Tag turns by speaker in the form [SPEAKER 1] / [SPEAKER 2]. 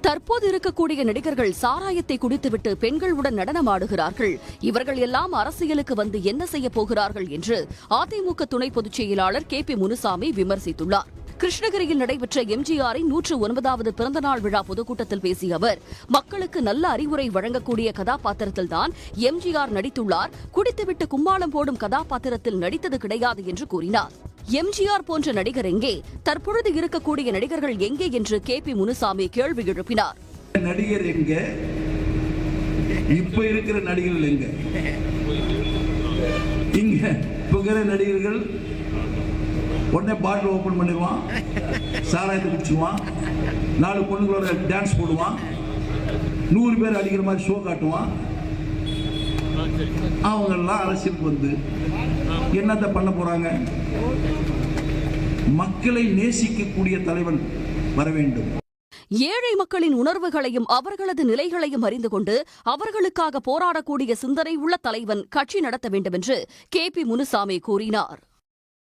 [SPEAKER 1] தற்போது இருக்கக்கூடிய நடிகர்கள் சாராயத்தை குடித்துவிட்டு பெண்களுடன் நடனமாடுகிறார்கள். இவர்கள் எல்லாம் அரசியலுக்கு வந்து என்ன செய்ய போகிறார்கள் என்று அதிமுக துணை பொதுச் செயலாளர் KP முனுசாமி விமர்சித்துள்ளார். கிருஷ்ணகிரியில் நடைபெற்ற எம்ஜிஆரின் 109வது பிறந்தநாள் விழா பொதுக்கூட்டத்தில் பேசிய அவர், மக்களுக்கு நல்ல அறிவுரை வழங்கக்கூடிய கதாபாத்திரத்தில்தான் எம்ஜிஆர் நடித்துள்ளார், குடித்துவிட்டு கும்மாளம் போடும் கதாபாத்திரத்தில் நடித்தது கிடையாது என்று கூறினார். எம்ஜிஆர் போன்ற நடிகர் எங்கே, தற்பொழுது இருக்கக்கூடிய நடிகர்கள் எங்கே என்று KP முனுசாமி கேள்வி எழுப்பினார்.
[SPEAKER 2] நடிகர் எங்க, இப்ப இருக்கிற நடிகர்கள் எங்க? இங்க இப்ப நடிகர்கள் உடனே பாட்டில் ஓபன் பண்ணிடுவான், சாராயத்தை குடிச்சுவான், 4 பொண்ணுங்களோட டான்ஸ் போடுவான், 100 பேர் அடிக்கிற மாதிரி ஷோ காட்டுவான். அவங்க எல்லாம் அரசியலுக்கு வந்து என்னத்தை பண்ண போறாங்க? மக்களை நேசிக்கக்கூடிய தலைவன் வர வேண்டும்.
[SPEAKER 1] ஏழை மக்களின் உணர்வுகளையும் அவர்களது நிலைகளையும் அறிந்து கொண்டு அவர்களுக்காக போராடக்கூடிய சிந்தனை உள்ள தலைவன் கட்சி நடத்த வேண்டும் என்று KP முனுசாமி கூறினார்.